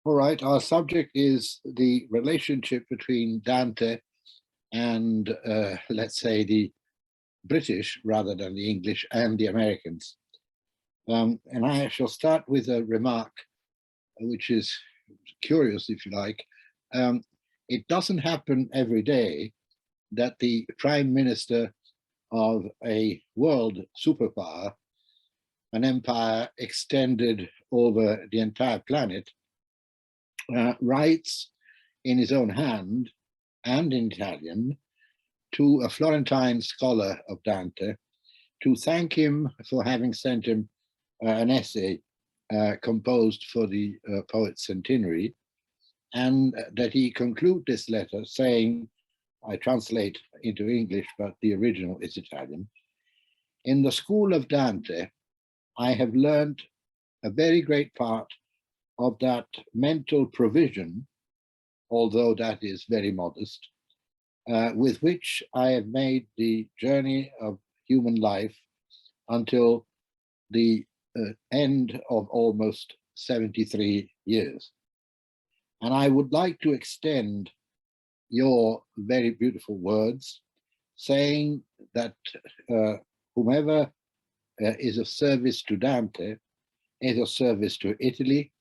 All right, our subject is the relationship between Dante and, let's say, the British rather than the English and the Americans. And I shall start with a remark, which is curious, if you like. It doesn't happen every day that the Prime Minister of a world superpower, an empire extended over the entire planet, writes in his own hand and in Italian to a Florentine scholar of Dante to thank him for having sent him an essay composed for the poet's centenary, and that he conclude this letter saying, I translate into English, but the original is Italian: in the school of Dante, I have learned a very great part of that mental provision, although that is very modest, with which I have made the journey of human life until the end of almost 73 years. And I would like to extend your very beautiful words, saying that whomever is of service to Dante is of service to Italy,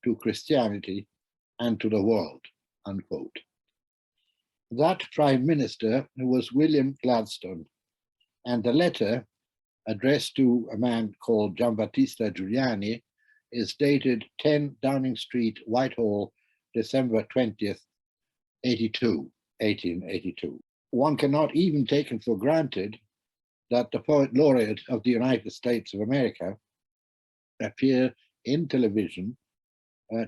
to Christianity, and to the world, unquote. That Prime Minister was William Gladstone, and the letter addressed to a man called Giambattista Giuliani is dated 10 Downing Street, Whitehall, December 20th, 1882. One cannot even take it for granted that the Poet Laureate of the United States of America appear in television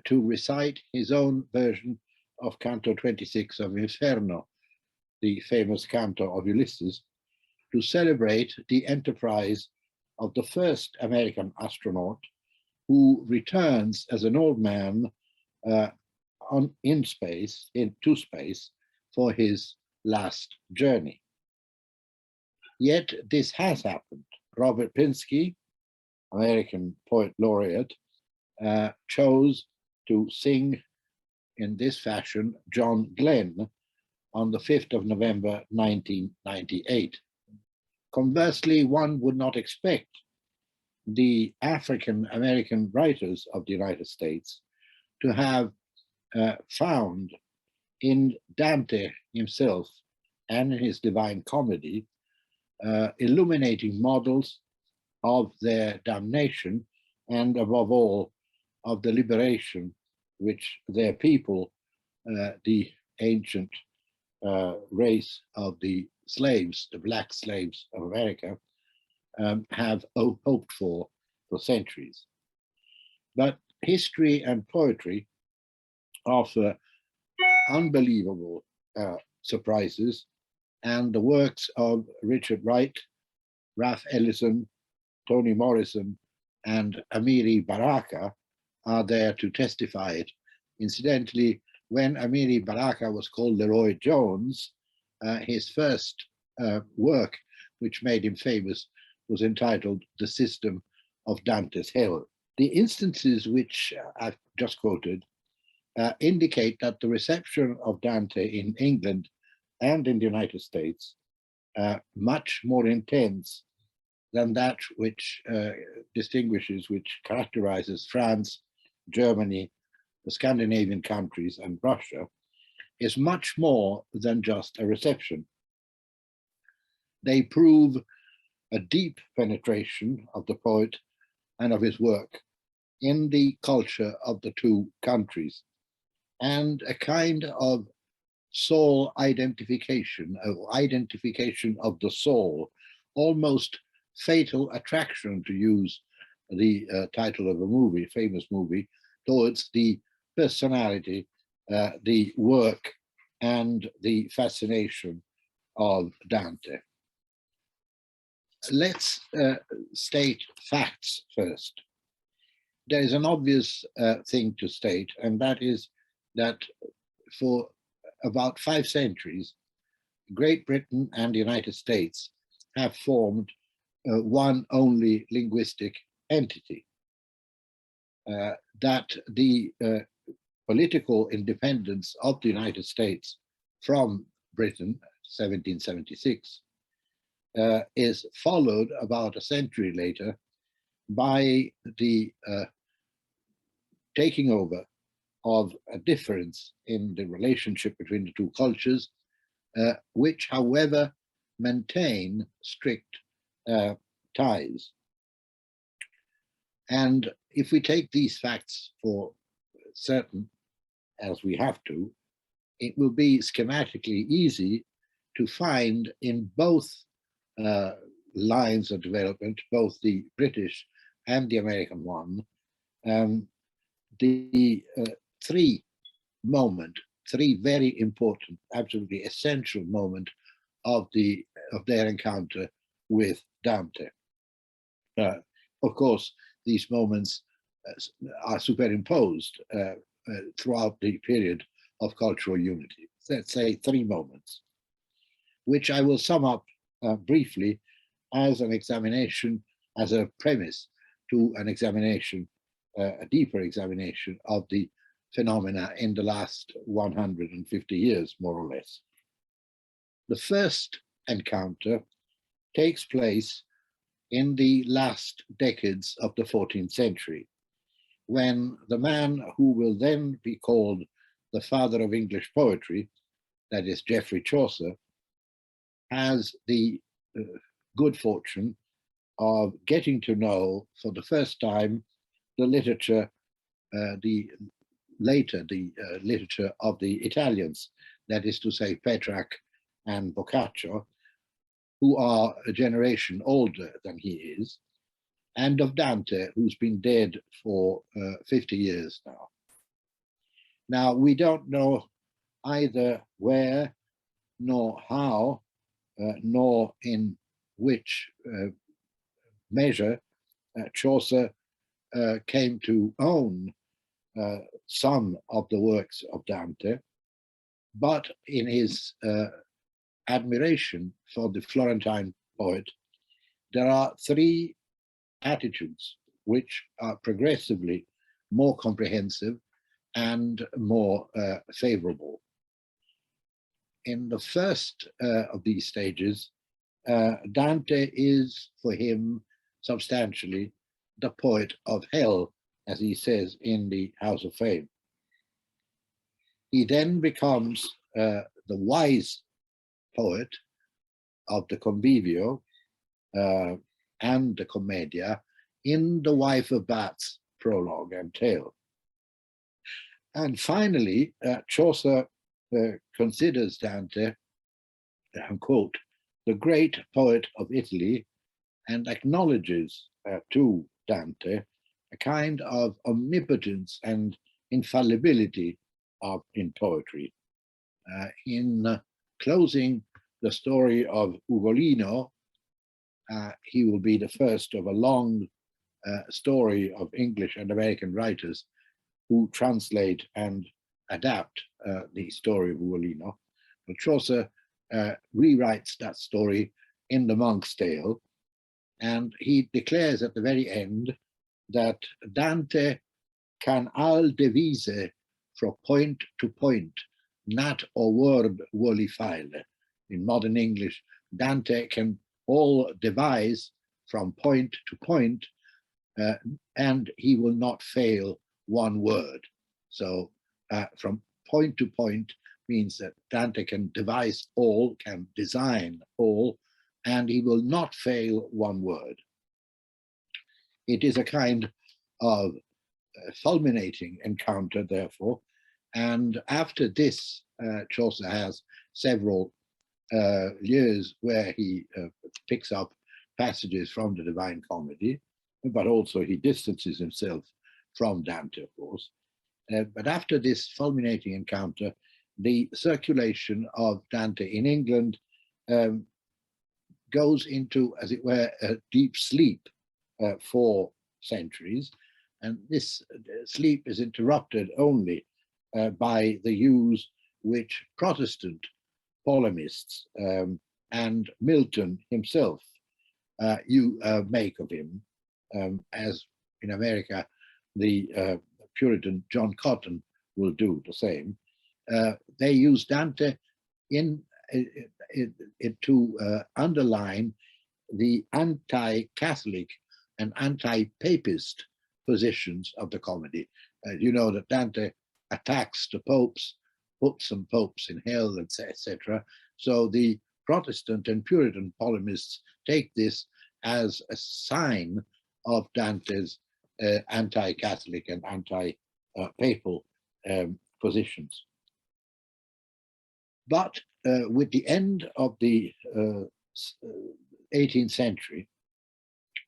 to recite his own version of Canto 26 of Inferno, the famous canto of Ulysses, to celebrate the enterprise of the first American astronaut who returns as an old man into space for his last journey. Yet this has happened. Robert Pinsky, American Poet Laureate, chose to sing in this fashion John Glenn on the 5th of November, 1998. Conversely, one would not expect the African-American writers of the United States to have found in Dante himself and in his Divine Comedy illuminating models of their damnation and, above all, of the liberation which their people, the ancient race of the slaves, the black slaves of America, have hoped for centuries. But history and poetry offer unbelievable surprises, and the works of Richard Wright, Ralph Ellison, Toni Morrison, and Amiri Baraka are there to testify it. Incidentally, when Amiri Baraka was called Leroy Jones, his first work, which made him famous, was entitled The System of Dante's Hell. The instances which I've just quoted indicate that the reception of Dante in England and in the United States much more intense than that which which characterizes France, Germany, the Scandinavian countries, and Russia, is much more than just a reception. They prove a deep penetration of the poet and of his work in the culture of the two countries, and a kind of soul identification of the soul, almost fatal attraction, to use the title of a movie, famous movie, towards the personality, the work, and the fascination of Dante. Let's state facts first. There is an obvious thing to state, and that is that for about 5 centuries, Great Britain and the United States have formed one only linguistic entity. That the political independence of the United States from Britain, 1776, is followed about a century later by the taking over of a difference in the relationship between the two cultures, which, however, maintain strict ties. And if we take these facts for certain, as we have to, it will be schematically easy to find in both lines of development, both the British and the American one, the three very important, absolutely essential moment of their encounter with Dante. Of course, these moments are superimposed throughout the period of cultural unity. Let's say three moments, which I will sum up briefly as an examination, as a premise to an examination, a deeper examination of the phenomena in the last 150 years, more or less. The first encounter takes place in the last decades of the 14th century, when the man who will then be called the father of English poetry, that is Geoffrey Chaucer, has the good fortune of getting to know for the first time the literature, the literature of the Italians, that is to say Petrarch and Boccaccio, who are a generation older than he is, and of Dante, who's been dead for 50 years now. Now, we don't know either where, nor how, nor in which measure Chaucer came to own some of the works of Dante, but in his admiration for the Florentine poet, there are three attitudes which are progressively more comprehensive and more favorable. In the first of these stages, Dante is, for him, substantially the poet of hell, as he says in the House of Fame. He then becomes the wise poet of the Convivio and the Commedia in the Wife of Bath's prologue and tale. And finally, Chaucer considers Dante, quote, the great poet of Italy, and acknowledges to Dante a kind of omnipotence and infallibility in poetry. In closing the story of Ugolino, he will be the first of a long story of English and American writers who translate and adapt the story of Ugolino. But Chaucer rewrites that story in The Monk's Tale, and he declares at the very end that Dante can all devise from point to point, nat o word voli file. In modern English, Dante can all devise from point to point, and he will not fail one word. So from point to point means that Dante can devise all, can design all, and he will not fail one word. It is a kind of fulminating encounter, therefore, and after this, Chaucer has several years where he picks up passages from the Divine Comedy, but also he distances himself from Dante, of course. But after this fulminating encounter, the circulation of Dante in England goes into, as it were, a deep sleep for centuries. And this sleep is interrupted only by the use which Protestant polemists and Milton himself make of him, as in America, the Puritan John Cotton will do the same. They use Dante to underline the anti-Catholic and anti-papist positions of the comedy. You know that Dante attacks the popes, puts some popes in hell, etc. So the Protestant and Puritan polemists take this as a sign of Dante's anti-Catholic and anti-papal positions. But with the end of the 18th century,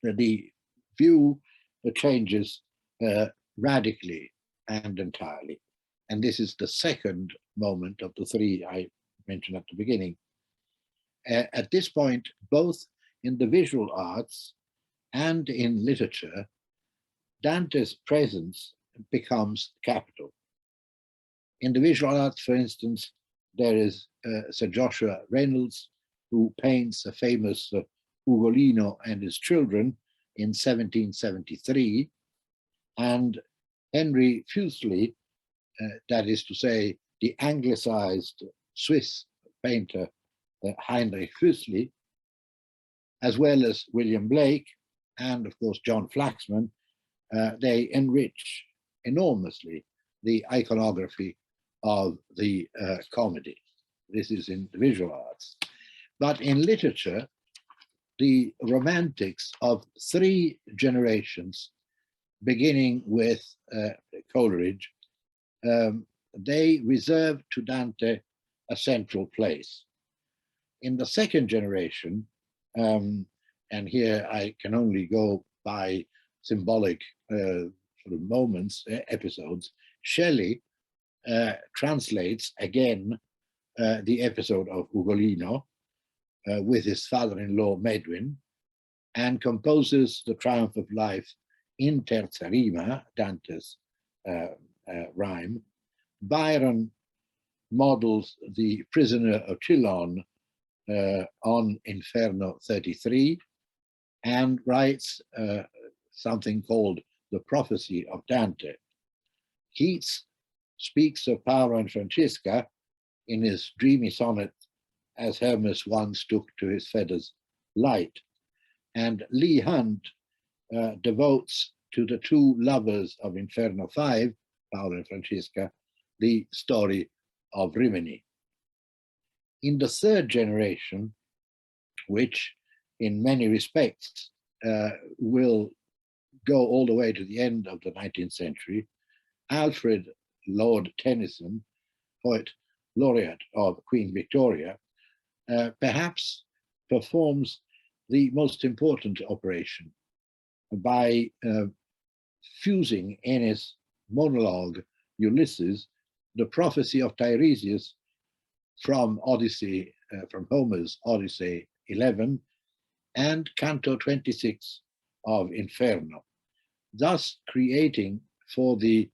the view changes radically and entirely. And this is the second moment of the three I mentioned at the beginning. At this point, both in the visual arts and in literature, Dante's presence becomes capital. In the visual arts, for instance, there is Sir Joshua Reynolds, who paints a famous Ugolino and his children in 1773, and Henry Fuseli, that is to say, the anglicized Swiss painter Heinrich Fuseli, as well as William Blake and, of course, John Flaxman, they enrich enormously the iconography of the comedy. This is in the visual arts. But in literature, the romantics of three generations, beginning with Coleridge, they reserve to Dante a central place. In the second generation, and here I can only go by symbolic sort of moments, episodes, Shelley translates again the episode of Ugolino with his father-in-law Medwin, and composes the Triumph of Life in terza rima, Dante's rhyme. Byron models the Prisoner of Chillon on Inferno 33, and writes something called the Prophecy of Dante. Keats speaks of Paolo and Francesca in his dreamy sonnet, as Hermes once took to his feathers light. And Leigh Hunt devotes to the two lovers of Inferno 5, Paolo and Francesca, the story of Rimini. In the third generation, which in many respects will go all the way to the end of the 19th century, Alfred Lord Tennyson, poet laureate of Queen Victoria, perhaps performs the most important operation by fusing in his monologue Ulysses the prophecy of Tiresias from from Homer's Odyssey 11 and Canto 26 of Inferno, thus creating for the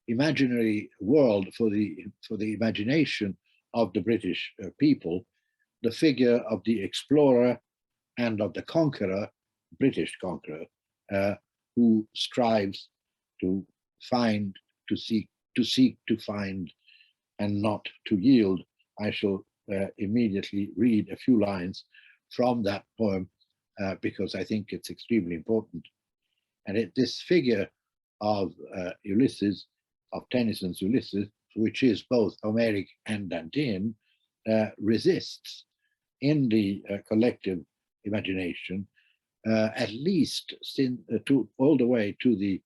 imaginary world, for the imagination of the British people, the figure of the explorer and of the conqueror, British conqueror, who strives to find, to seek, to find, and not to yield. I shall immediately read a few lines from that poem because I think it's extremely important. And this figure of Ulysses, of Tennyson's Ulysses, which is both Homeric and Dantean, resists in the collective imagination, at least all the way to the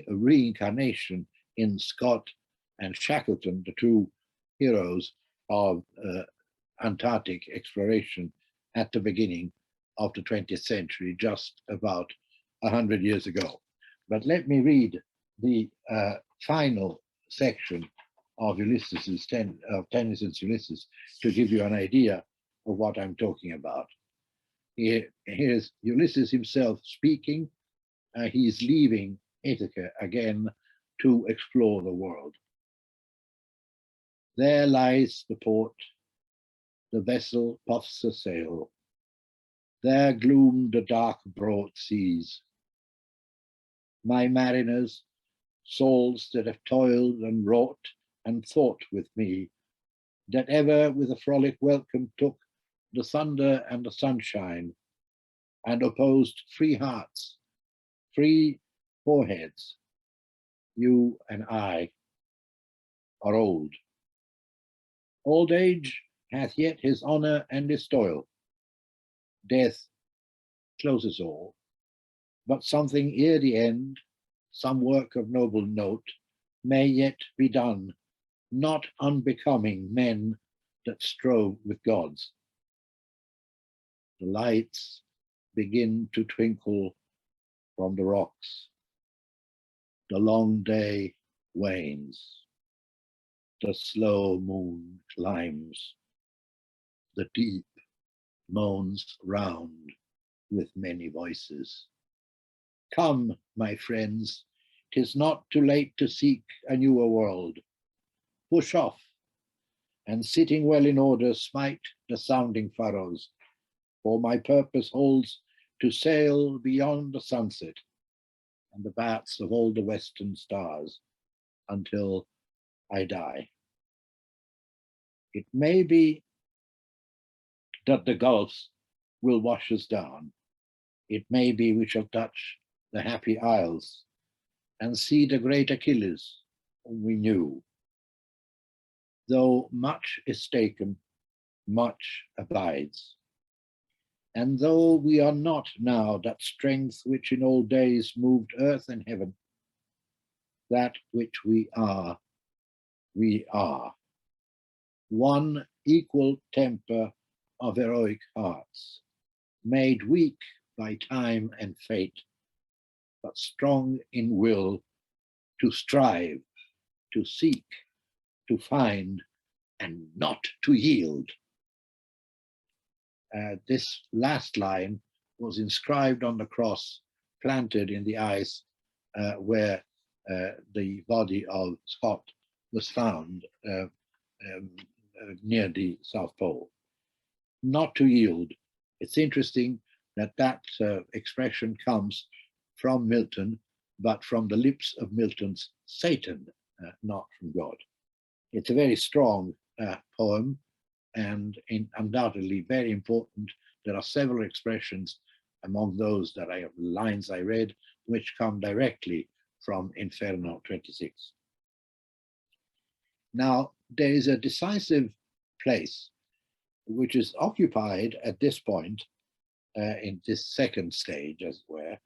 reincarnation in Scott and Shackleton, the two heroes of Antarctic exploration at the beginning of the 20th century, just about 100 years ago. But let me read the final section of Tennyson's Ulysses to give you an idea of what I'm talking about. Here's Ulysses himself speaking. He's leaving Ithaca again to explore the world. There lies the port, the vessel puffs a sail. There gloom the dark broad seas. My mariners souls that have toiled and wrought and thought with me, that ever with a frolic welcome took the thunder and the sunshine, and opposed free hearts, free foreheads. You and I are old. Old age hath yet his honor and his toil. Death closes all, but something ere the end, some work of noble note, may yet be done, not unbecoming men that strove with gods. The lights begin to twinkle from the rocks. The long day wanes. The slow moon climbs. The deep moans round with many voices. Come, my friends, 'tis not too late to seek a newer world. Push off, and sitting well in order, smite the sounding furrows, for my purpose holds to sail beyond the sunset and the bats of all the western stars until I die. It may be that the gulfs will wash us down. It may be we shall touch the happy isles and see the great Achilles whom we knew. Though much is taken, much abides. And though we are not now that strength which in old days moved earth and heaven, that which we are. One equal temper of heroic hearts, made weak by time and fate, but strong in will to strive, to seek, to find, and not to yield. This last line was inscribed on the cross, planted in the ice where the body of Scott was found near the South Pole. Not to yield. It's interesting that that expression comes from Milton, but from the lips of Milton's Satan, not from God. It's a very strong poem, and undoubtedly very important. There are several expressions among those lines I read, which come directly from Inferno 26. Now, there is a decisive place which is occupied at this point, in this second stage, as it were,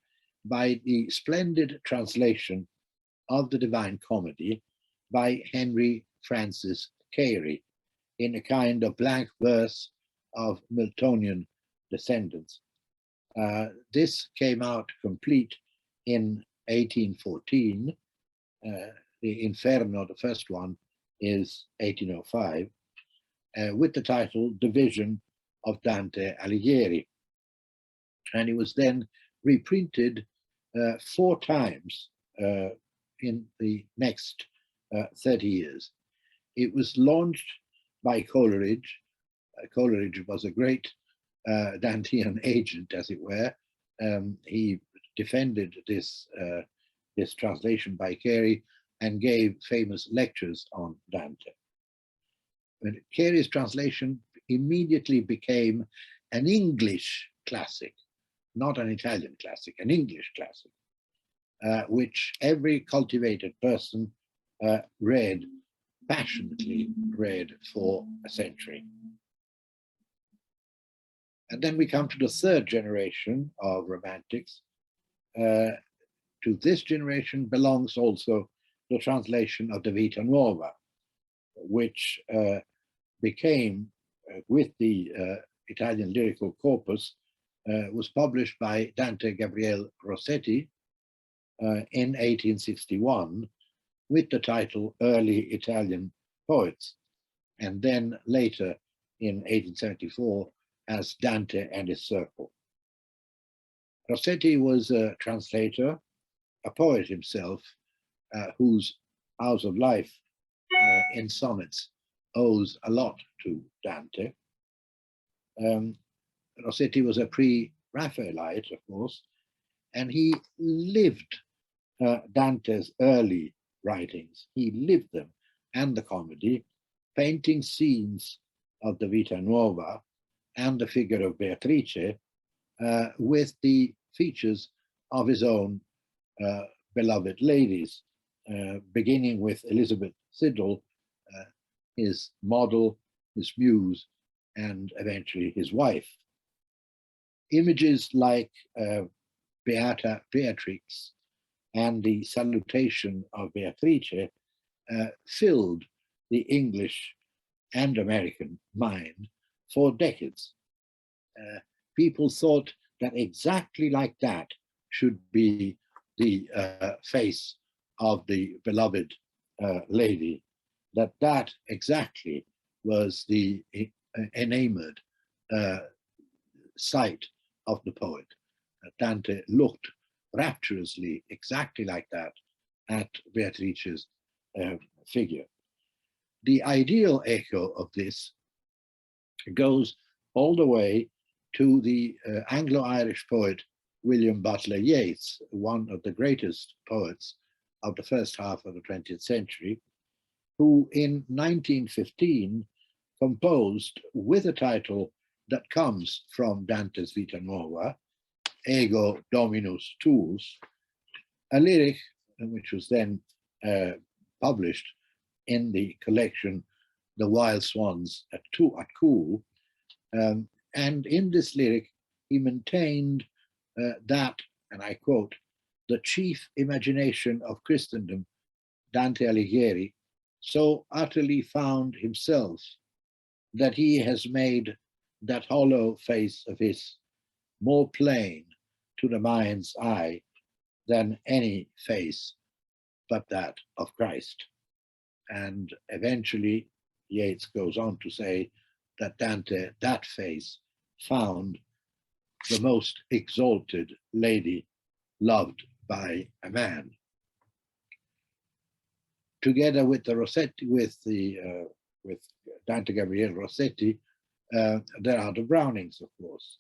by the splendid translation of the Divine Comedy by Henry Francis Carey, in a kind of blank verse of Miltonian descendants. This came out complete in 1814. The Inferno, the first one, is 1805, with the title Division of Dante Alighieri. And it was then reprinted 4 times in the next 30 years. It was launched by Coleridge. Coleridge was a great Dantean agent, as it were. He defended this translation by Carey and gave famous lectures on Dante. But Carey's translation immediately became an English classic, not an Italian classic, an English classic, which every cultivated person passionately read for a century. And then we come to the third generation of romantics. To this generation belongs also the translation of the Vita Nuova, which became, with the Italian lyrical corpus, was published by Dante Gabriele Rossetti in 1861 with the title Early Italian Poets, and then later in 1874 as Dante and His Circle. Rossetti was a translator, a poet himself, whose Hours of Life in sonnets owes a lot to Dante. Rossetti was a pre-Raphaelite, of course, and he lived Dante's early writings. He lived them and the comedy, painting scenes of the Vita Nuova and the figure of Beatrice with the features of his own beloved ladies, beginning with Elizabeth Siddal, his model, his muse, and eventually his wife. Images like Beata Beatrix and the salutation of Beatrice filled the English and American mind for decades. People thought that exactly like that should be the face of the beloved lady, that exactly was the enamored sight of the poet. Dante looked rapturously, exactly like that, at Beatrice's figure. The ideal echo of this goes all the way to the Anglo-Irish poet William Butler-Yeats, one of the greatest poets of the first half of the 20th century, who in 1915 composed, with a title that comes from Dante's Vita Nuova, Ego Dominus Tuus, a lyric which was then published in the collection The Wild Swans at Cool. And in this lyric, he maintained that, and I quote, "the chief imagination of Christendom, Dante Alighieri, so utterly found himself that he has made that hollow face of his more plain to the mind's eye than any face but that of Christ." And eventually, Yeats goes on to say that Dante, that face, found the most exalted lady loved by a man. Together with the Rossetti, with Dante Gabriele Rossetti, there are the Brownings, of course.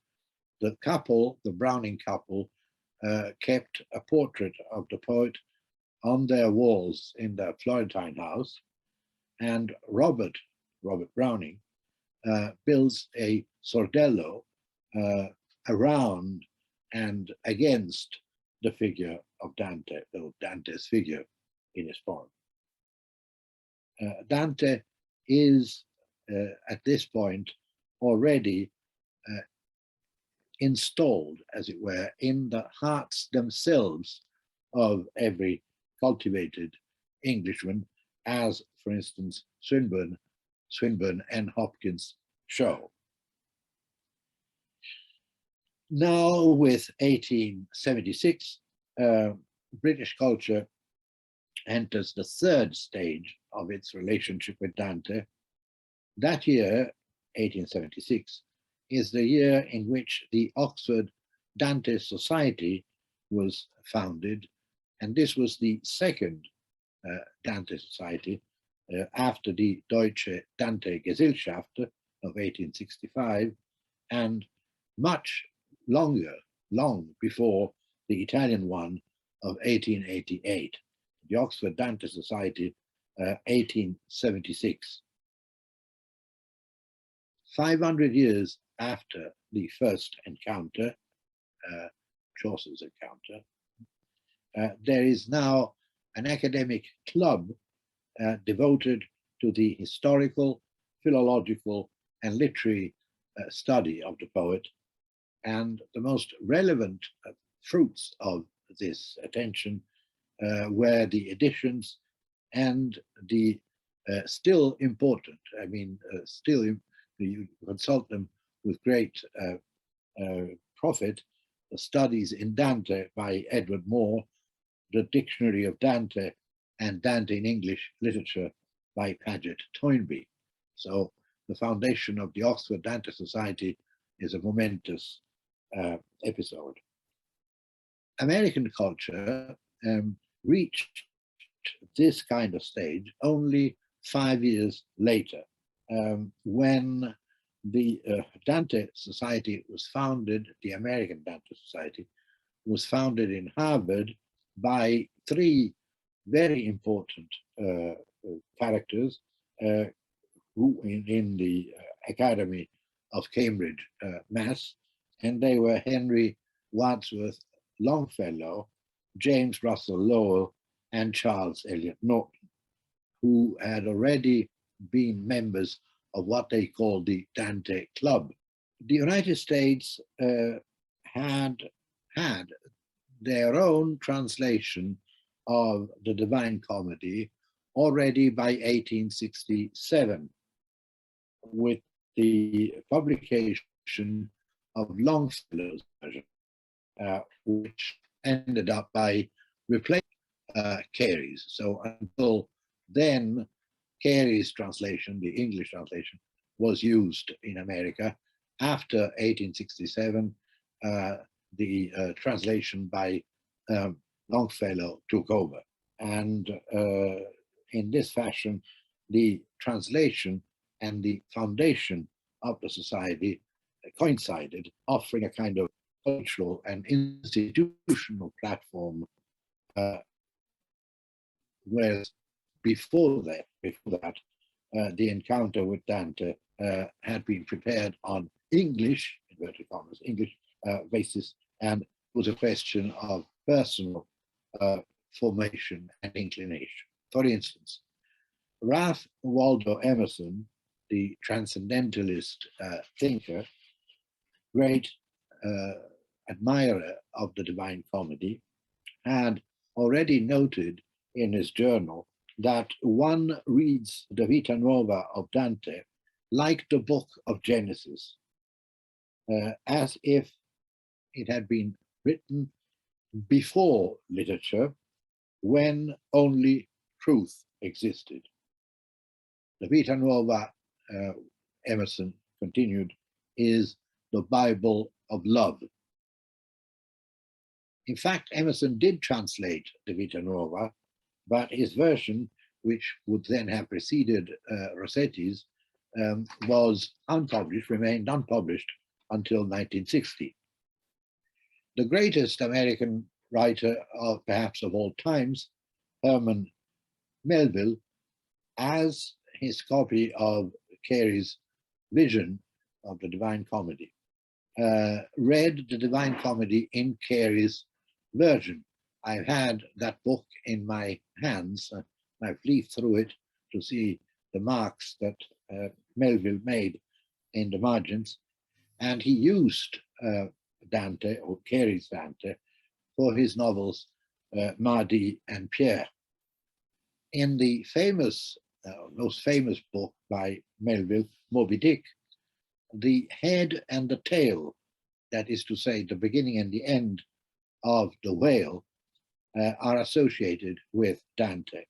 The couple, the Browning couple, kept a portrait of the poet on their walls in their Florentine house, and Robert Browning builds a sordello around and against the figure of Dante, or Dante's figure in his poem. Dante is at this point already installed, as it were, in the hearts themselves of every cultivated Englishman, as, for instance, Swinburne and Hopkins show. Now, with 1876, British culture enters the third stage of its relationship with Dante. That year, 1876, is the year in which the Oxford Dante Society was founded, and this was the second Dante Society after the Deutsche Dante Gesellschaft of 1865, and much long before the Italian one of 1888, the Oxford Dante Society, 1876. 500 years after the first encounter, Chaucer's encounter, there is now an academic club devoted to the historical, philological, and literary study of the poet. And the most relevant fruits of this attention were the editions and the still important, still you consult them with great profit, the studies in Dante by Edward Moore, the Dictionary of Dante, and Dante in English Literature by Paget Toynbee. So the foundation of the Oxford Dante Society is a momentous episode. American culture reached this kind of stage only 5 years later, when the Dante Society was founded. The American Dante Society was founded in Harvard by three very important characters who in the Academy of Cambridge, Mass, and they were Henry Wadsworth Longfellow, James Russell Lowell, and Charles Eliot Norton, who had already been members of what they called the Dante Club. The United States had their own translation of the Divine Comedy already by 1867, with the publication of Longfellow's version, which ended up by replacing Cary's. So until then, Cary's translation, the English translation, was used in America. After 1867, the translation by Longfellow took over. And in this fashion, the translation and the foundation of the society coincided, offering a kind of cultural and institutional platform, whereas before that, the encounter with Dante had been prepared on English, inverted commas, English basis, and was a question of personal formation and inclination. For instance, Ralph Waldo Emerson, the transcendentalist thinker, great admirer of the Divine Comedy, had already noted in his journal that one reads the Vita Nuova of Dante like the book of Genesis, as if it had been written before literature, when only truth existed. The Vita Nuova, Emerson continued, is the Bible of love. In fact, Emerson did translate the Vita Nuova, but his version, which would then have preceded Rossetti's, was unpublished, remained unpublished until 1960. The greatest American writer of perhaps of all times, Herman Melville, as his copy of Cary's vision of the Divine Comedy, read the Divine Comedy in Cary's version. I've had that book in my hands. I've leafed through it to see the marks that Melville made in the margins, and he used Dante, or Cary's Dante, for his novels Mardi and Pierre. In the famous, most famous book by Melville, Moby Dick, the head and the tail, that is to say, the beginning and the end of the whale, are associated with Dante.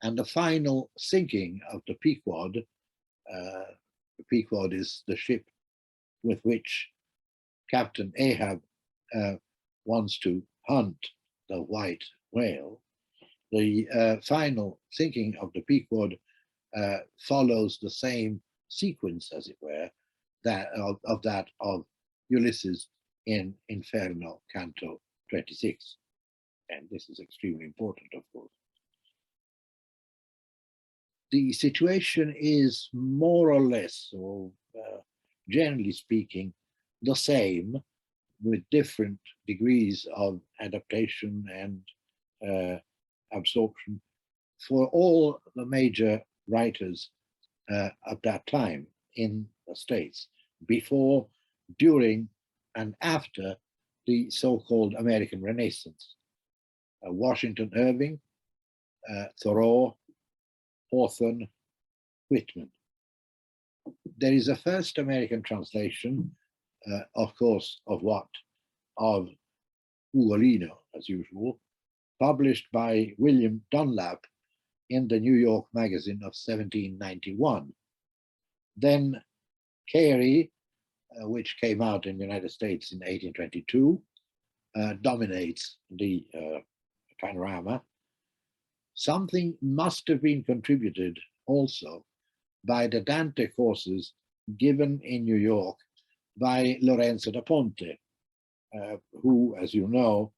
And the final sinking of the Pequod is the ship with which Captain Ahab wants to hunt the white whale. The final sinking of the Pequod follows the same sequence, as it were, that of Ulysses in Inferno, Canto 26. And this is extremely important, of course. The situation is more or less, or generally speaking, the same, with different degrees of adaptation and absorption for all the major writers of that time in the States, before, during, and after the so-called American Renaissance. Washington Irving, Thoreau, Hawthorne, Whitman. There is a first American translation, of course, of Ugolino, as usual, published by William Dunlap in the New York Magazine of 1791. Then Cary, which came out in the United States in 1822, dominates the panorama. Something must have been contributed also by the Dante courses given in New York by Lorenzo da Ponte, who, as you know,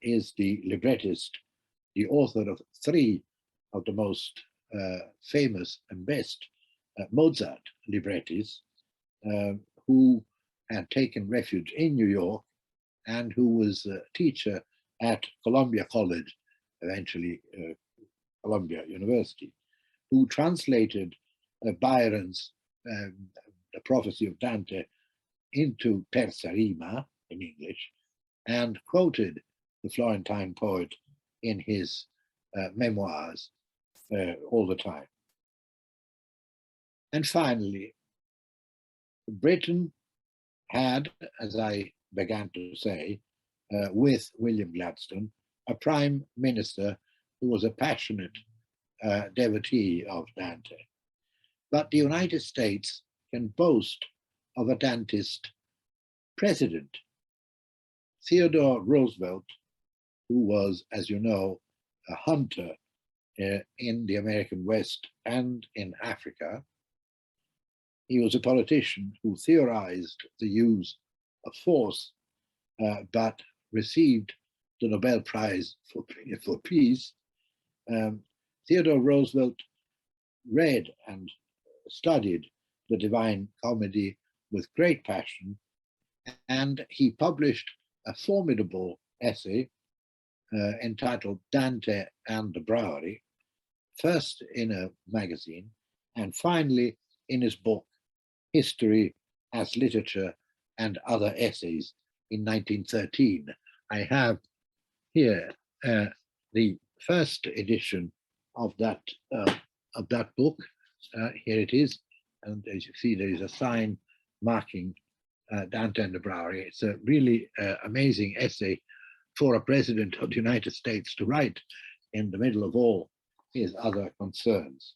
is the librettist, the author of three of the most famous and best Mozart librettis, who had taken refuge in New York and who was a teacher at Columbia College, eventually Columbia University, who translated Byron's The Prophecy of Dante into terza rima in English and quoted the Florentine poet in his memoirs all the time. And finally, Britain had, as I began to say, with William Gladstone, a prime minister who was a passionate devotee of Dante. But the United States can boast of a Dantist president. Theodore Roosevelt, who was, as you know, a hunter in the American West and in Africa. He was a politician who theorized the use of force, but received the Nobel Prize for Peace. Theodore Roosevelt read and studied the Divine Comedy with great passion, and he published a formidable essay entitled Dante and the Brewery, first in a magazine, and finally in his book, History as Literature and Other Essays in 1913. I have here the first edition of that book. Here it is, and as you see, there is a sign marking Dante and the Brewery. It's a really amazing essay for a president of the United States to write in the middle of all his other concerns.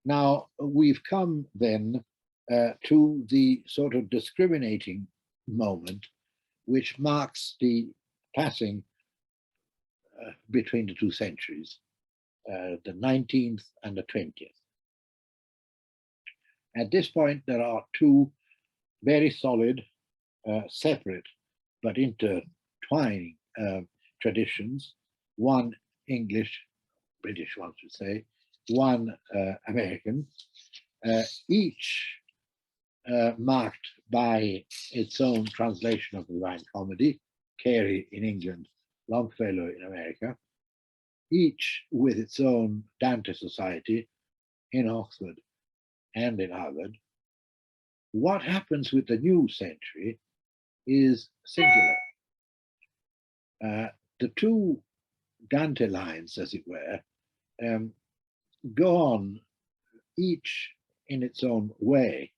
Now, we've come then to the sort of discriminating moment which marks the passing between the two centuries, the 19th and the 20th. At this point, there are two very solid, separate, but intertwining traditions, one English, British one should say, one American, each marked by its own translation of the Divine Comedy, Carey in England, Longfellow in America, each with its own Dante Society in Oxford and in Harvard. What happens with the new century is singular. The two Dante lines, as it were, go on each in its own way.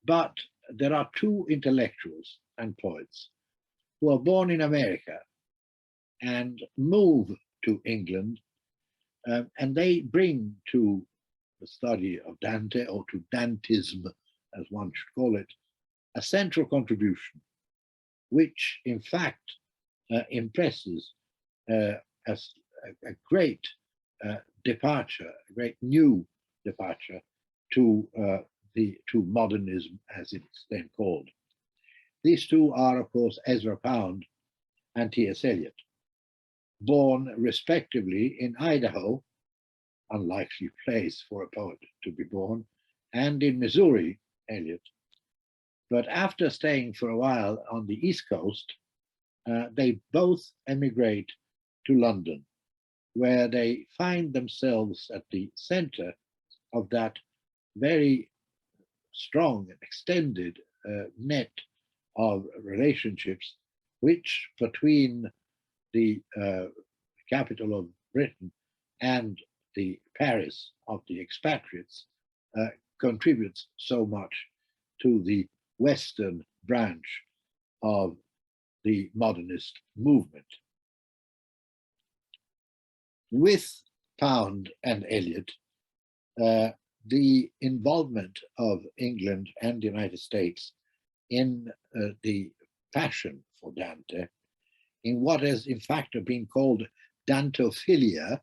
But there are two intellectuals and poets who are born in America and move to England, and they bring to the study of Dante, or to Dantism, as one should call it, a central contribution, which in fact impresses as a great departure, a great new departure to modernism, as it's then called. These two are, of course, Ezra Pound and T.S. Eliot, born respectively in Idaho, unlikely place for a poet to be born, and in Missouri, Eliot. But after staying for a while on the East Coast, they both emigrate to London, where they find themselves at the center of that very strong and extended net of relationships, which between the capital of Britain and the Paris of the expatriates contributes so much to the Western branch of the modernist movement. With Pound and Eliot, the involvement of England and the United States in the passion for Dante, in what has in fact been called Dantophilia,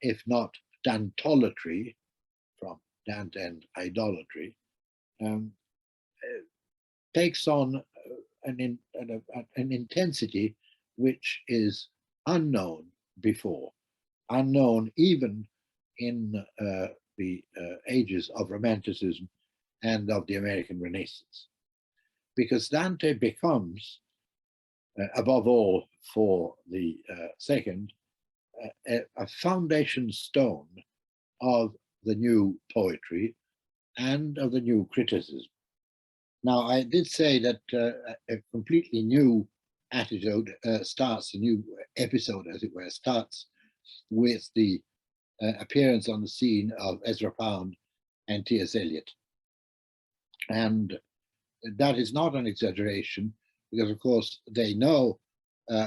if not Dantolatry, from Dante and idolatry, takes on an intensity which is unknown before, unknown even in the ages of Romanticism and of the American Renaissance. Because Dante becomes, above all for the second, a foundation stone of the new poetry and of the new criticism. Now, I did say that a completely new attitude starts, a new episode, as it were, starts with the appearance on the scene of Ezra Pound and T.S. Eliot. And that is not an exaggeration, because, of course, they know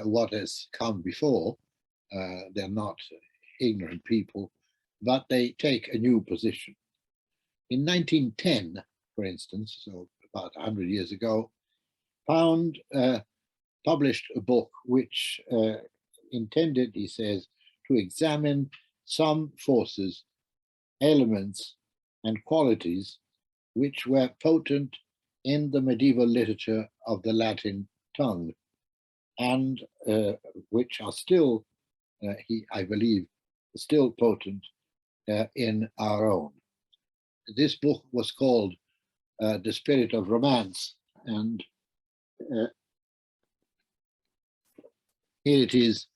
what has come before. They're not ignorant people, but they take a new position. In 1910, for instance, so about 100 years ago, Pound published a book which intended, he says, to examine some forces, elements, and qualities which were potent in the medieval literature of the Latin tongue, and which are still, I believe, still potent in our own. This book was called The Spirit of Romance, and here it is,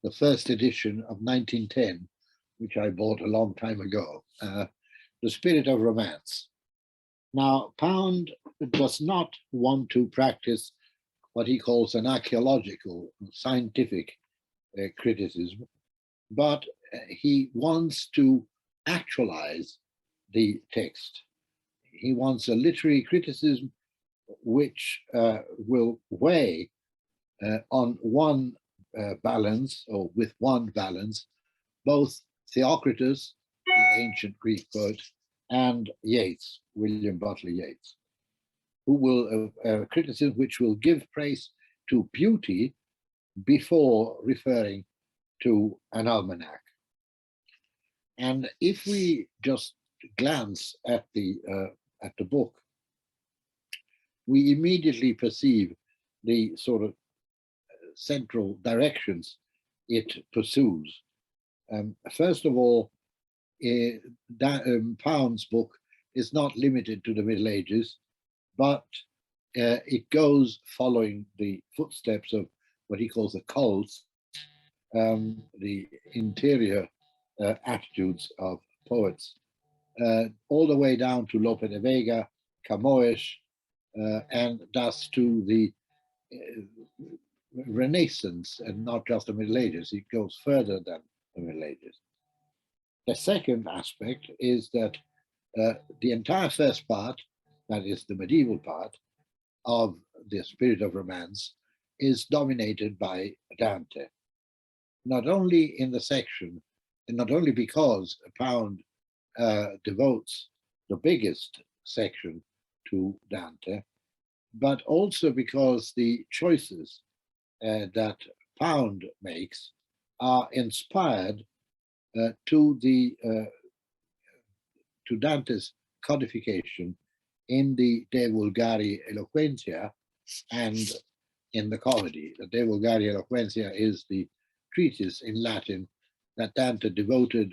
the first edition of 1910, which I bought a long time ago, The Spirit of Romance. Now, Pound does not want to practice what he calls an archaeological, scientific criticism, but he wants to actualize the text. He wants a literary criticism which will weigh on one balance, or with one balance, both Theocritus, the ancient Greek poet, and Yeats, William Butler-Yeats, who will criticism which will give praise to beauty before referring to an almanac. And if we just glance at the book, we immediately perceive the sort of central directions it pursues. First of all, Pound's book is not limited to the Middle Ages, but it goes following the footsteps of what he calls the cults, the interior attitudes of poets, all the way down to Lope de Vega, Camões, and thus to the Renaissance, and not just the Middle Ages. It goes further than the Middle Ages. The second aspect is that the entire first part, that is the medieval part, of the Spirit of Romance is dominated by Dante. Not only in the section, and not only because Pound devotes the biggest section to Dante, but also because the choices that Pound makes are inspired to Dante's codification in the De Vulgari Eloquentia and in the comedy. The De Vulgari Eloquentia is the treatise in Latin that Dante devoted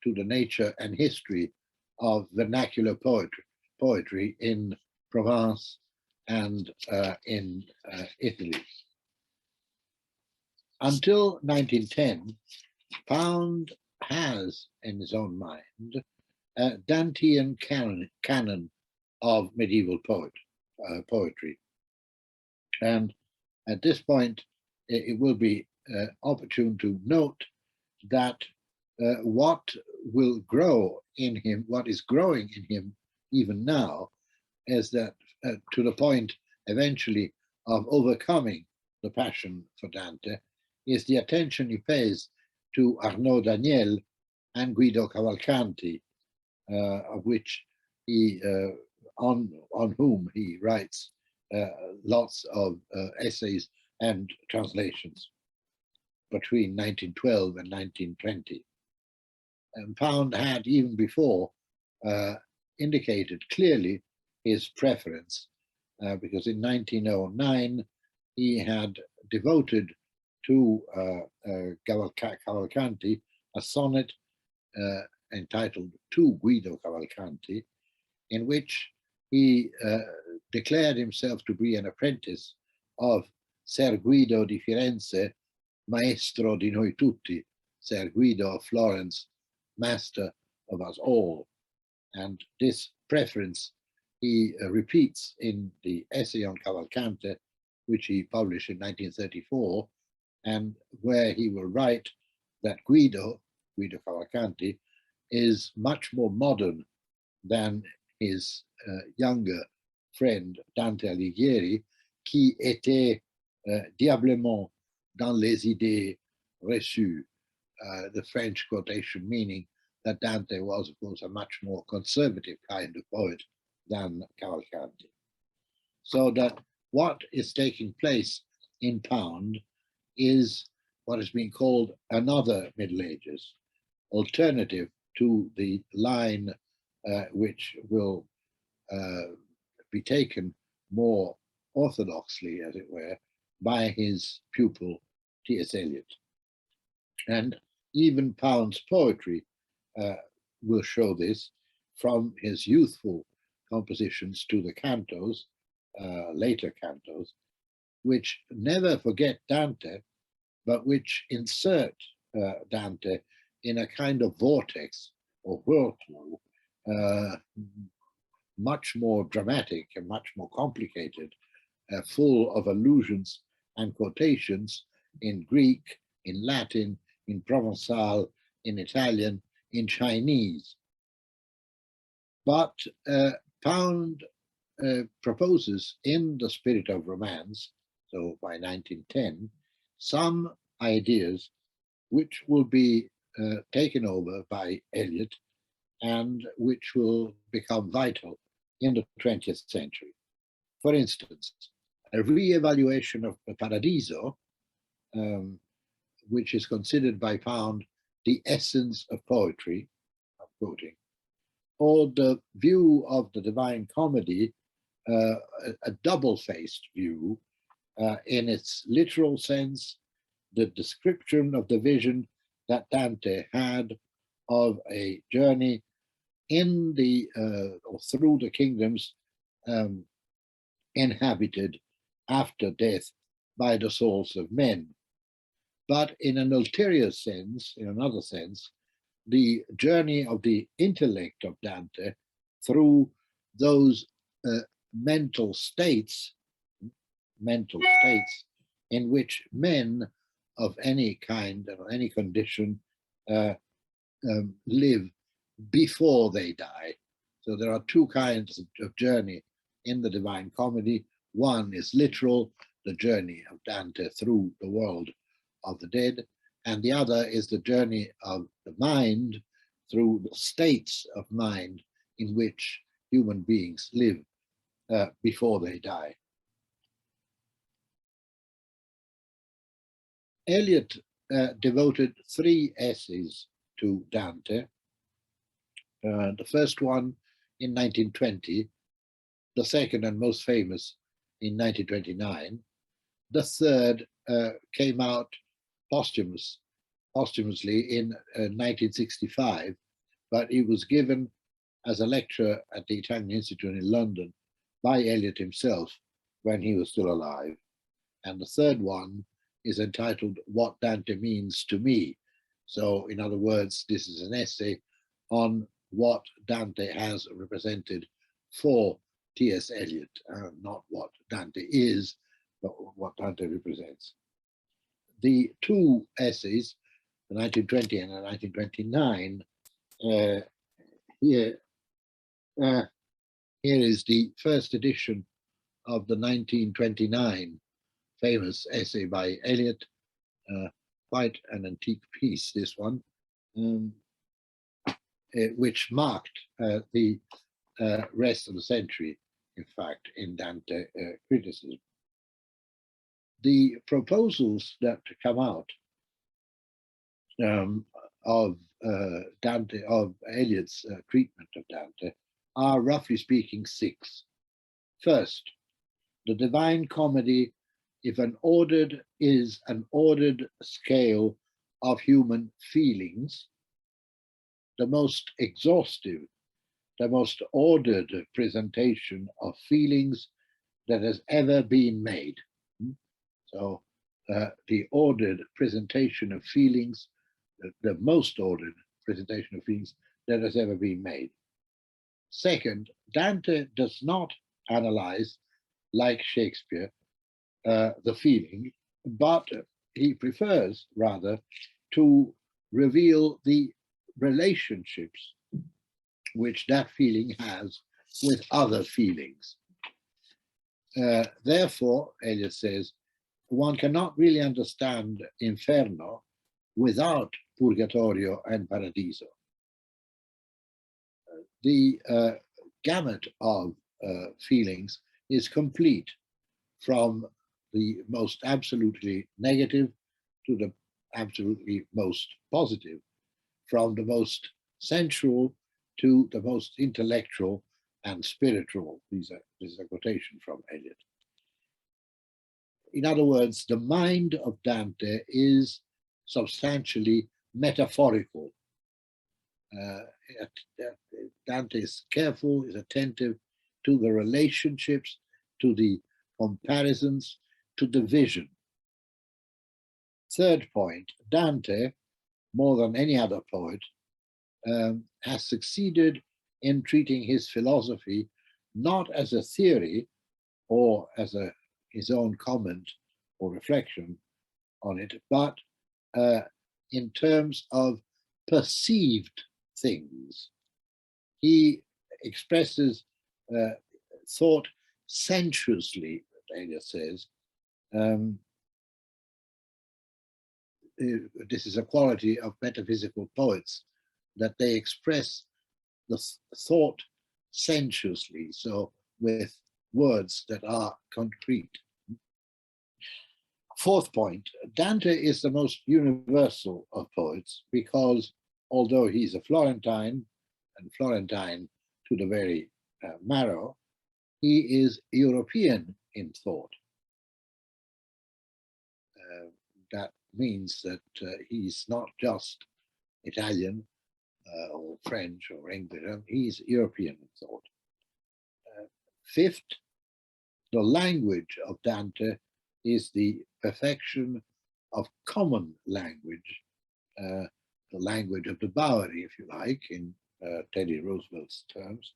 to the nature and history of vernacular poetry in Provence and in Italy. Until 1910, Pound has in his own mind a Dantean canon of medieval poetry. And at this point, it will be opportune to note that what will grow in him, what is growing in him even now, is that to the point eventually of overcoming the passion for Dante, is the attention he pays to Arnaud Daniel and Guido Cavalcanti, of which he, on whom he writes lots of essays and translations between 1912 and 1920. And Pound had, even before, indicated clearly his preference because in 1909 he had devoted to Cavalcanti a sonnet entitled To Guido Cavalcanti, in which he declared himself to be an apprentice of Ser Guido di Firenze, maestro di noi tutti, Ser Guido of Florence, master of us all. And this preference he repeats in the essay on Cavalcante, which he published in 1934, and where he will write that Guido Cavalcanti, is much more modern than his younger friend Dante Alighieri, qui était diablement dans les idées reçues, the French quotation meaning that Dante was, of course, a much more conservative kind of poet than Cavalcanti. So that what is taking place in Pound is what is being called another Middle Ages, alternative to the line which will be taken more orthodoxly, as it were, by his pupil T.S. Eliot. And even Pound's poetry will show this, from his youthful compositions to the cantos, later cantos, which never forget Dante, but which insert Dante in a kind of vortex or whirlpool, much more dramatic and much more complicated, full of allusions and quotations in Greek, in Latin, in Provençal, in Italian, in Chinese. But Pound proposes in The Spirit of Romance, so by 1910, some ideas which will be taken over by Eliot and which will become vital in the 20th century. For instance, a re-evaluation of Paradiso, which is considered by Pound the essence of poetry, I'm quoting, or the view of the Divine Comedy, a double-faced view, in its literal sense, the description of the vision that Dante had of a journey in the or through the kingdoms inhabited after death by the souls of men. But in an ulterior sense, in another sense, the journey of the intellect of Dante through those mental states in which men of any kind or any condition live before they die. So there are two kinds of journey in the Divine Comedy. One is literal, the journey of Dante through the world of the dead, and the other is the journey of the mind through the states of mind in which human beings live before they die. Eliot devoted 3 essays to Dante. The first one in 1920, the second and most famous in 1929. The third came out posthumously in 1965, but it was given as a lecture at the Italian Institute in London by Eliot himself when he was still alive. And the third one is entitled What Dante Means to Me. So in other words, this is an essay on what Dante has represented for T.S. Eliot, not what Dante is, but what Dante represents. The 2 essays, the 1920 and the 1929, here is the first edition of the 1929 famous essay by Eliot, quite an antique piece, this one, which marked the rest of the century, in fact, in Dante criticism. The proposals that come out of Dante, of Eliot's treatment of Dante, are roughly speaking 6. First, the Divine Comedy is an ordered scale of human feelings, the most exhaustive, the most ordered presentation of feelings that has ever been made. So the ordered presentation of feelings, the most ordered presentation of feelings that has ever been made. Second, Dante does not analyze, like Shakespeare, the feeling, but he prefers rather to reveal the relationships which that feeling has with other feelings. Therefore, Eliot says, one cannot really understand Inferno without Purgatorio and Paradiso. The gamut of feelings is complete, from the most absolutely negative to the absolutely most positive, from the most sensual to the most intellectual and spiritual. This is a quotation from Eliot. In other words, the mind of Dante is substantially metaphorical. Dante is careful, is attentive to the relationships, to the comparisons, to the vision. Third point, Dante, more than any other poet, has succeeded in treating his philosophy not as a theory or as his own comment or reflection on it, but in terms of perceived things. He expresses thought sensuously, Eliot says. This is a quality of metaphysical poets, that they express the thought sensuously, so with words that are concrete. Fourth point, Dante is the most universal of poets because although he's a Florentine, and Florentine to the very marrow, he is European in thought. That means that he's not just Italian or French or English, he's European in thought. Fifth, the language of Dante is the perfection of common language, the language of the Bowery, if you like, in Teddy Roosevelt's terms,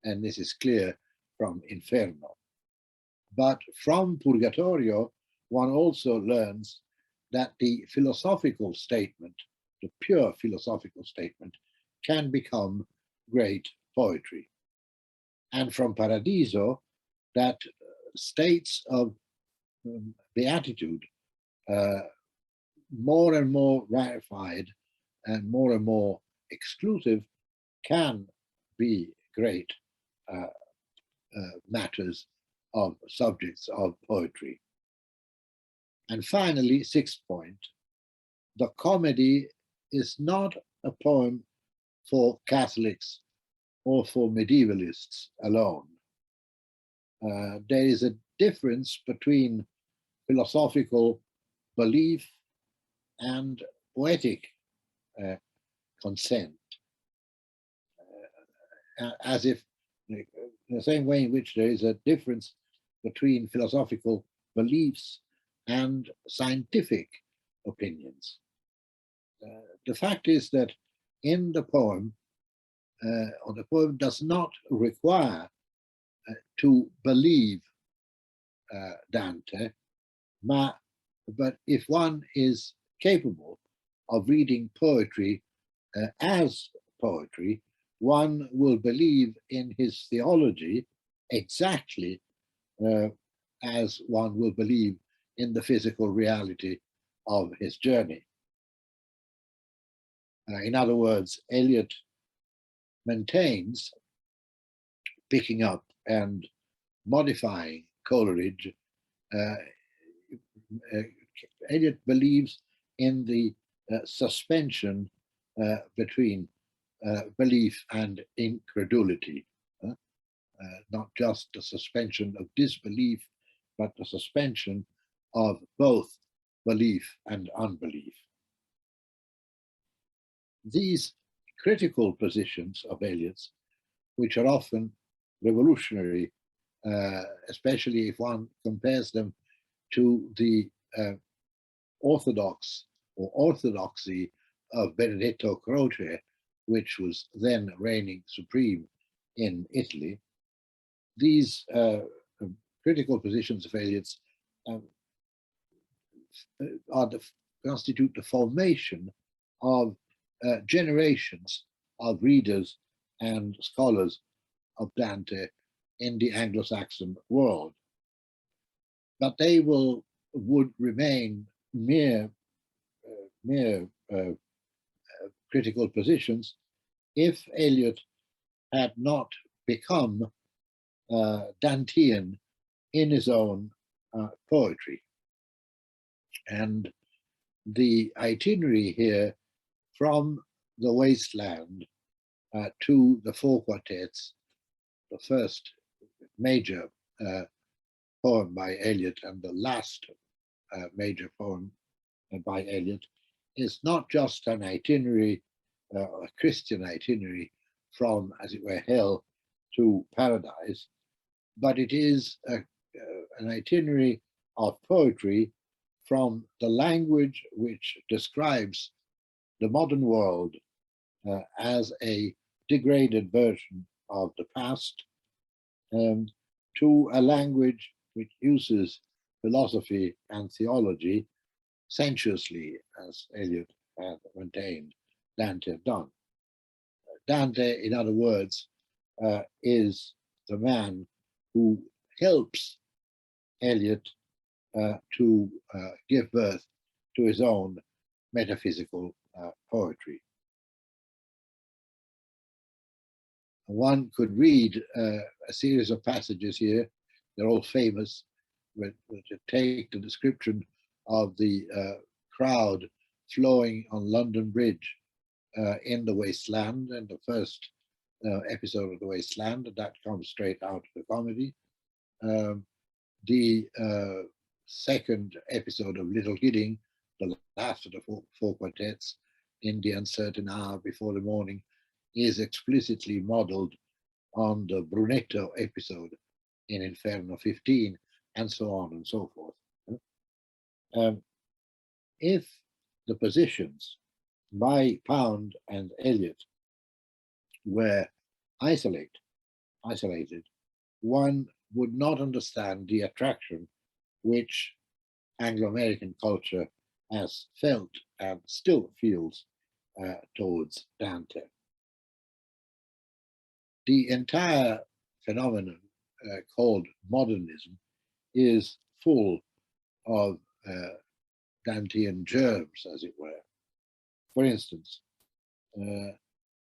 and this is clear from Inferno. But from Purgatorio, one also learns that the philosophical statement, the pure philosophical statement, can become great poetry. And from Paradiso, that states of beatitude, more and more rarefied and more exclusive, can be great matters of subjects of poetry. And finally, sixth point, the comedy is not a poem for Catholics or for medievalists alone. There is a difference between philosophical belief and poetic consent, as if in the same way in which there is a difference between philosophical beliefs and scientific opinions. The fact is that in the poem, or the poem does not require to believe Dante, but if one is capable of reading poetry as poetry, one will believe in his theology exactly as one will believe in the physical reality of his journey. In other words, Eliot maintains, picking up and modifying Coleridge, Eliot believes in the suspension between belief and incredulity, not just the suspension of disbelief but the suspension of both belief and unbelief. These critical positions of Eliot's, which are often revolutionary, especially if one compares them to the orthodoxy of Benedetto Croce, which was then reigning supreme in Italy. These critical positions of Eliot's constitute the formation of generations of readers and scholars of Dante in the Anglo-Saxon world. But they would remain mere critical positions if Eliot had not become Dantean in his own poetry. And the itinerary here from the wasteland to the four quartets, the first major poem by Eliot and the last major poem by Eliot, is not just an itinerary, a Christian itinerary from, as it were, hell to paradise, but it is an itinerary of poetry from the language which describes the modern world as a degraded version of the past, to a language which uses philosophy and theology sensuously, as Eliot had maintained Dante had done. Dante, in other words, is the man who helps Eliot to give birth to his own metaphysical poetry. One could read a series of passages here. They're all famous, which take the description of the crowd flowing on London Bridge in the wasteland, and the first episode of the wasteland, and that comes straight out of the comedy. The second episode of Little Gidding, the last of the four quartets, in the uncertain hour before the morning, is explicitly modeled on the Brunetto episode in Inferno 15, and so on and so forth. If the positions by Pound and Eliot were isolated, one would not understand the attraction which Anglo-American culture has felt and still feels towards Dante. The entire phenomenon called modernism is full of Dantean germs, as it were. For instance,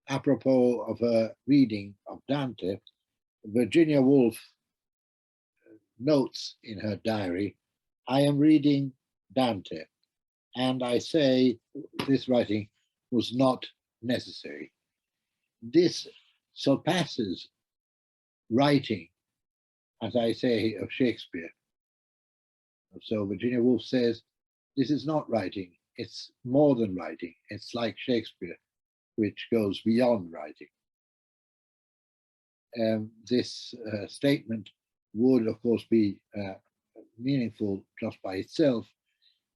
apropos of her reading of Dante, Virginia Woolf notes in her diary, "I am reading Dante, and I say this writing was not necessary." This surpasses writing, as I say, of Shakespeare. So Virginia Woolf says, this is not writing, it's more than writing. It's like Shakespeare, which goes beyond writing. This statement would, of course, be meaningful just by itself,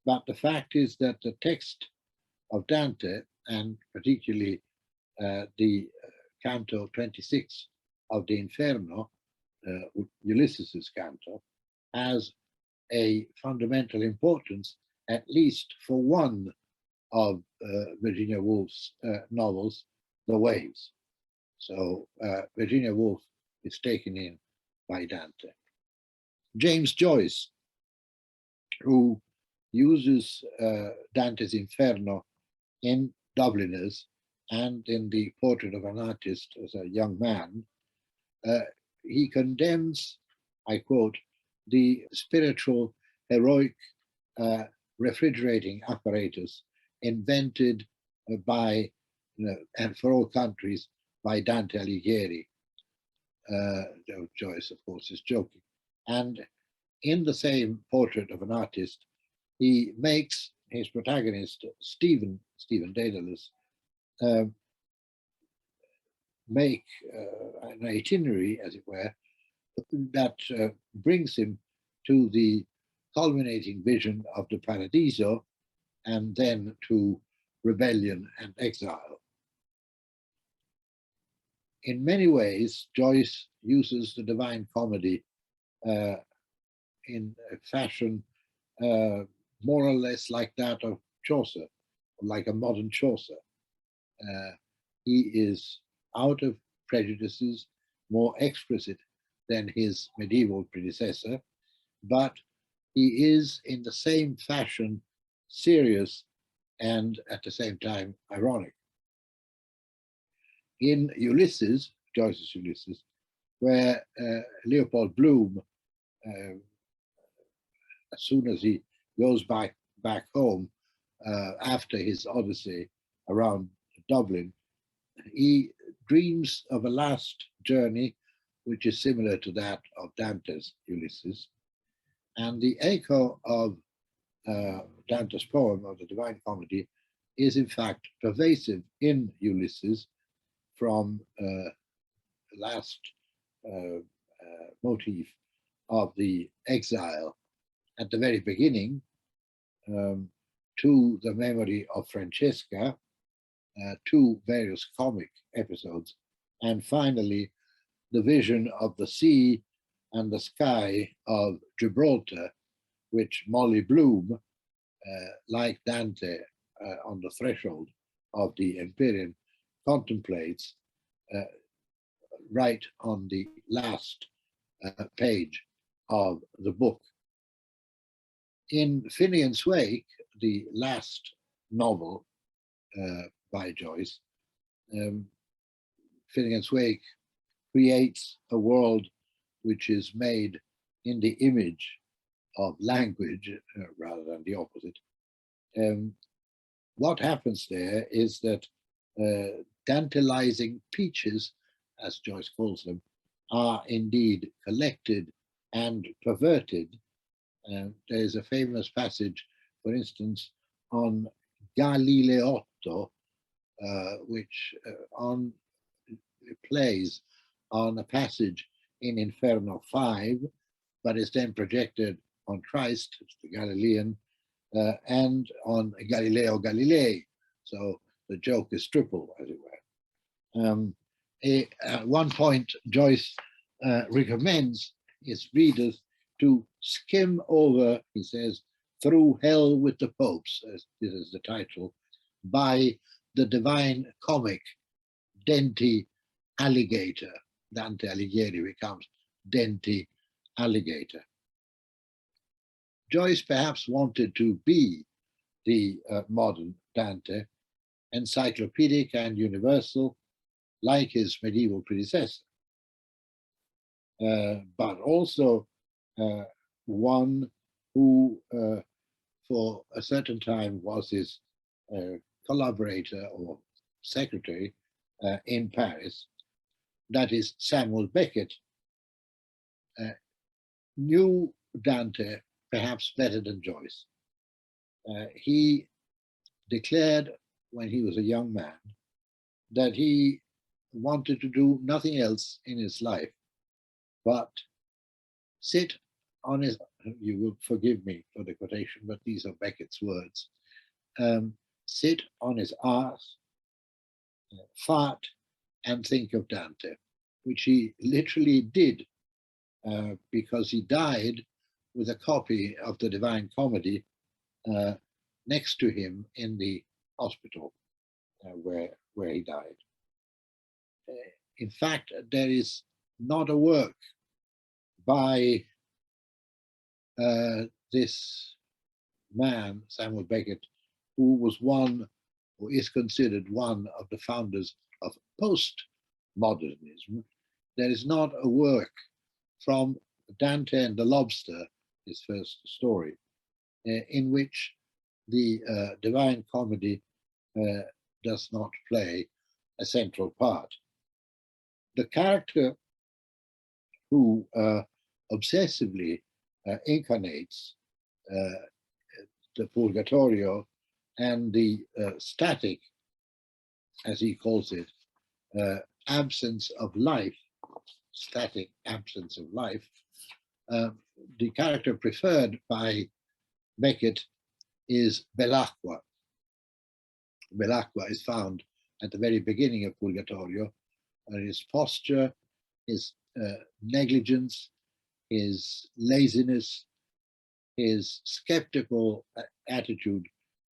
but the fact is that the text of Dante, and particularly the Canto 26 of the Inferno, Ulysses' canto, has a fundamental importance, at least for one of Virginia Woolf's novels, The Waves. So Virginia Woolf is taken in by Dante. James Joyce, who uses Dante's Inferno in Dubliners and in the Portrait of an Artist as a young man, he condemns, I quote, the spiritual, heroic, refrigerating apparatus invented by, and for all countries, by Dante Alighieri. Joyce, of course, is joking. And in the same portrait of an artist, he makes his protagonist, Stephen Daedalus, make an itinerary, as it were, that brings him to the culminating vision of the Paradiso, and then to rebellion and exile. In many ways, Joyce uses the Divine Comedy in a fashion more or less like that of Chaucer, like a modern Chaucer. He is out of prejudices, more explicit than his medieval predecessor, but he is in the same fashion serious and at the same time ironic. In Ulysses, Joyce's Ulysses, where Leopold Bloom, as soon as he goes back home after his odyssey around Dublin, he dreams of a last journey which is similar to that of Dante's Ulysses. And the echo of Dante's poem of the Divine Comedy is in fact pervasive in Ulysses, from the last motif of the exile at the very beginning to the memory of Francesca, to various comic episodes, and finally the vision of the sea and the sky of Gibraltar, which Molly Bloom, like Dante on the threshold of the Empyrean, contemplates right on the last page of the book. In Finian's Wake, the last novel by Joyce, Finian's Wake creates a world which is made in the image of language rather than the opposite. What happens there is that tantalizing peaches, as Joyce calls them, are indeed collected and perverted. There's a famous passage, for instance, on Galileotto, which plays on a passage in Inferno 5, but is then projected on Christ, the Galilean, and on Galileo Galilei. So the joke is triple, as it were. At one point, Joyce recommends his readers to skim over, he says, Through Hell with the Popes, as this is the title, by the divine comic Dante Alligator. Dante Alighieri becomes Dante Alligator. Joyce perhaps wanted to be the modern Dante, encyclopedic and universal, like his medieval predecessor, but also one who, for a certain time, was his collaborator or secretary in Paris. That is, Samuel Beckett knew Dante perhaps better than Joyce. He declared when he was a young man that he wanted to do nothing else in his life but sit on his, you will forgive me for the quotation, but these are Beckett's words, sit on his arse, fart, and think of Dante, which he literally did because he died with a copy of the Divine Comedy next to him in the hospital where he died. In fact, there is not a work by this man, Samuel Beckett, who was one, who is considered one of the founders of postmodernism. There is not a work from Dante and the Lobster, his first story, in which the Divine Comedy does not play a central part. The character who obsessively incarnates the Purgatorio and the static, as he calls it, absence of life, static absence of life. The character preferred by Beckett is Bell'acqua. Bell'acqua is found at the very beginning of Purgatorio. His posture, his negligence, his laziness, his skeptical attitude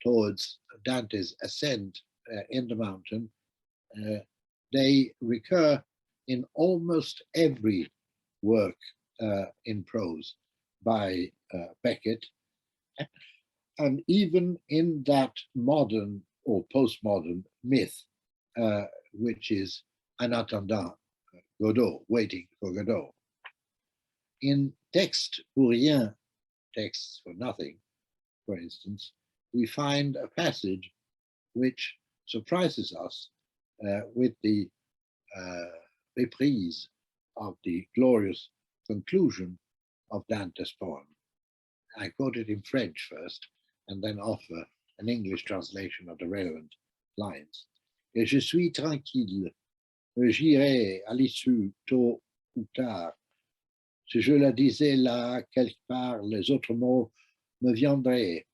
towards Dante's ascent in the mountain, they recur in almost every work in prose by Beckett, and even in that modern or postmodern myth, which is En attendant Godot, waiting for Godot. In Texte pour rien, texts for nothing, for instance, we find a passage which surprises us with the reprise of the glorious conclusion of Dante's poem. I quote it in French first, and then offer an English translation of the relevant lines. Et je suis tranquille, j'irai à l'issue tôt ou tard. Si je la disais là quelque part, les autres mots me viendraient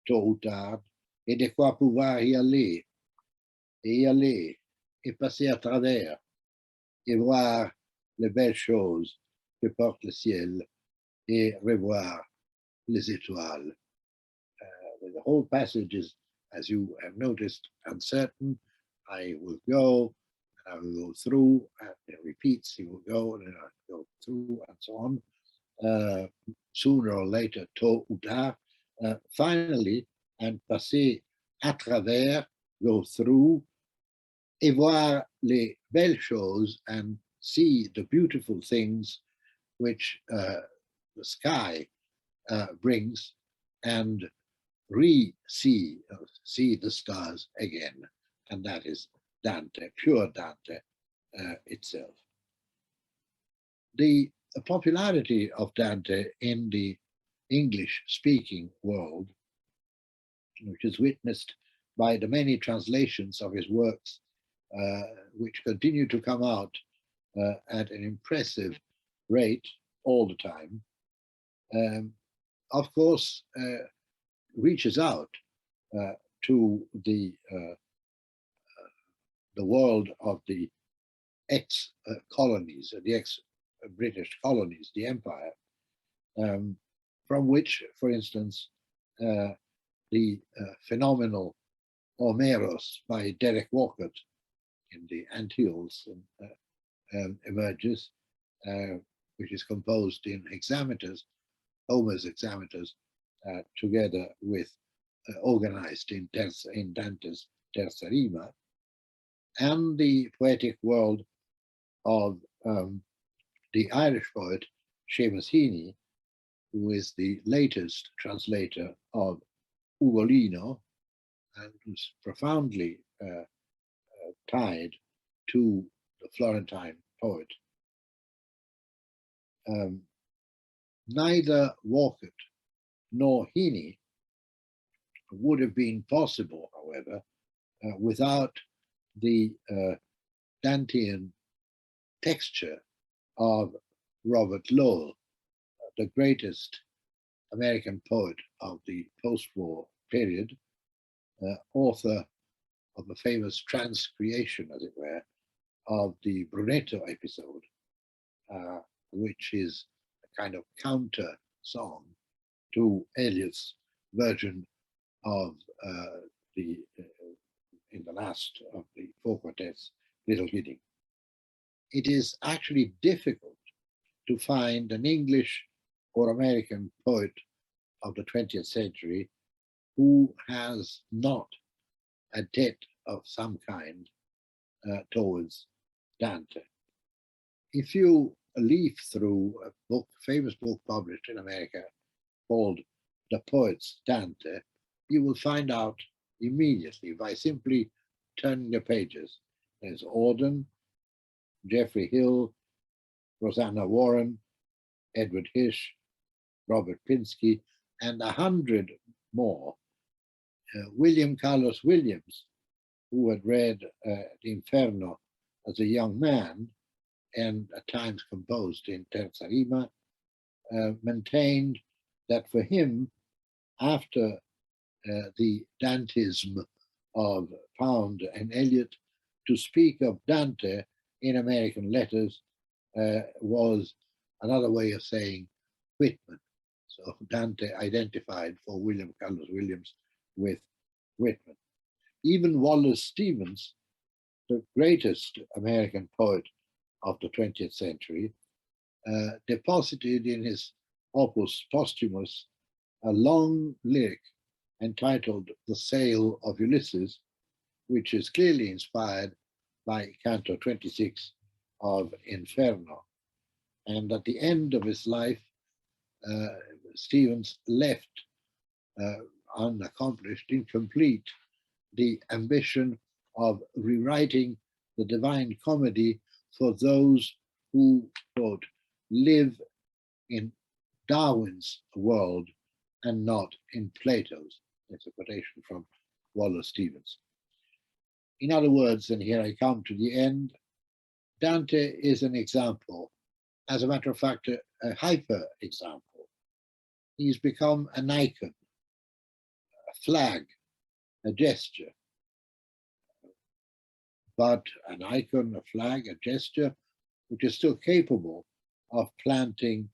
tôt ou tard, et de quoi pouvoir y aller, et passer à travers, et voir les belles choses que porte le ciel, et revoir les étoiles. The whole passage is, as you have noticed, uncertain. I will go, and I will go through, and it repeats, he will go, and then I will go through, and so on. Sooner or later, tôt ou tard. Finally, and passer à travers, go through, et voir les belles choses, and see the beautiful things which the sky brings, and see the stars again. And that is Dante, pure Dante itself. The popularity of Dante in the English-speaking world, which is witnessed by the many translations of his works, which continue to come out at an impressive rate all the time, of course, reaches out to the world of the ex-colonies, the ex-British colonies, the empire, from which, for instance, the phenomenal Homeros by Derek Walcott in the Antilles emerges, which is composed in hexameters, Homer's hexameters, together with organized in Dante's Terza Rima, and the poetic world of the Irish poet Seamus Heaney, who is the latest translator of Ugolino and who's profoundly tied to the Florentine poet. Neither Walcott nor Heaney would have been possible, however, without the Dantean texture of Robert Lowell, the greatest American poet of the post-war period, author of a famous transcreation, as it were, of the Brunetto episode, which is a kind of counter song to Eliot's version of in the last of the four quartets, Little Gidding. It is actually difficult to find an English or American poet of the 20th century who has not a debt of some kind towards Dante. If you leaf through a book, famous book published in America called The Poet's Dante, you will find out immediately by simply turning the pages. There's Auden, Geoffrey Hill, Rosanna Warren, Edward Hish, Robert Pinsky, and 100 more. William Carlos Williams, who had read Inferno as a young man and at times composed in terza rima, maintained that for him, after the Dantism of Pound and Eliot, to speak of Dante in American letters was another way of saying Whitman. So Dante identified for William Carlos Williams with Whitman. Even Wallace Stevens, the greatest American poet of the 20th century, deposited in his opus Posthumus a long lyric entitled The Sale of Ulysses, which is clearly inspired by Canto 26 of Inferno. And at the end of his life, Stevens left unaccomplished, incomplete, the ambition of rewriting the Divine Comedy for those who, quote, live in Darwin's world and not in Plato's. That's a quotation from Wallace Stevens. In other words, and here I come to the end, Dante is an example, as a matter of fact, a hyper example. He's become an icon, a flag, a gesture. But an icon, a flag, a gesture, which is still capable of planting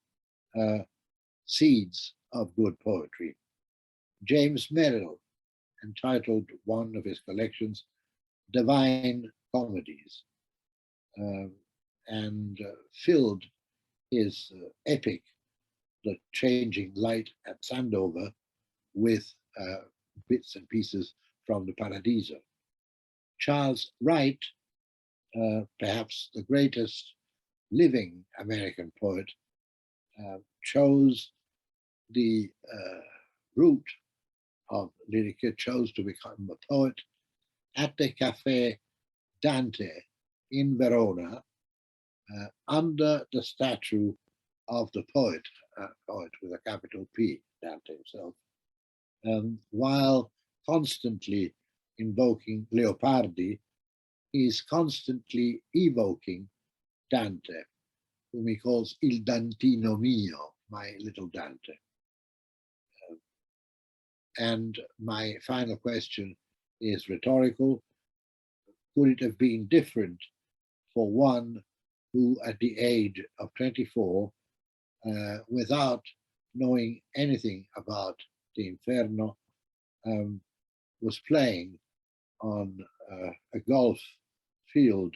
seeds of good poetry. James Merrill entitled one of his collections Divine Comedies, and filled his epic, The Changing Light at Sandover, with bits and pieces from the Paradiso. Charles Wright, perhaps the greatest living American poet, chose the route of literature, chose to become a poet at the Café Dante in Verona, under the statue of the poet, poet with a capital P, Dante himself, while constantly invoking Leopardi, he's constantly evoking Dante, whom he calls Il Dantino mio, my little Dante. And my final question is rhetorical. Could it have been different for one who, at the age of 24, without knowing anything about the Inferno, was playing on a golf field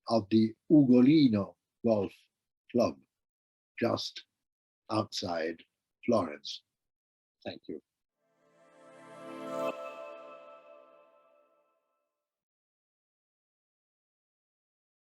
of the Ugolino Golf Club just outside Florence? Thank you.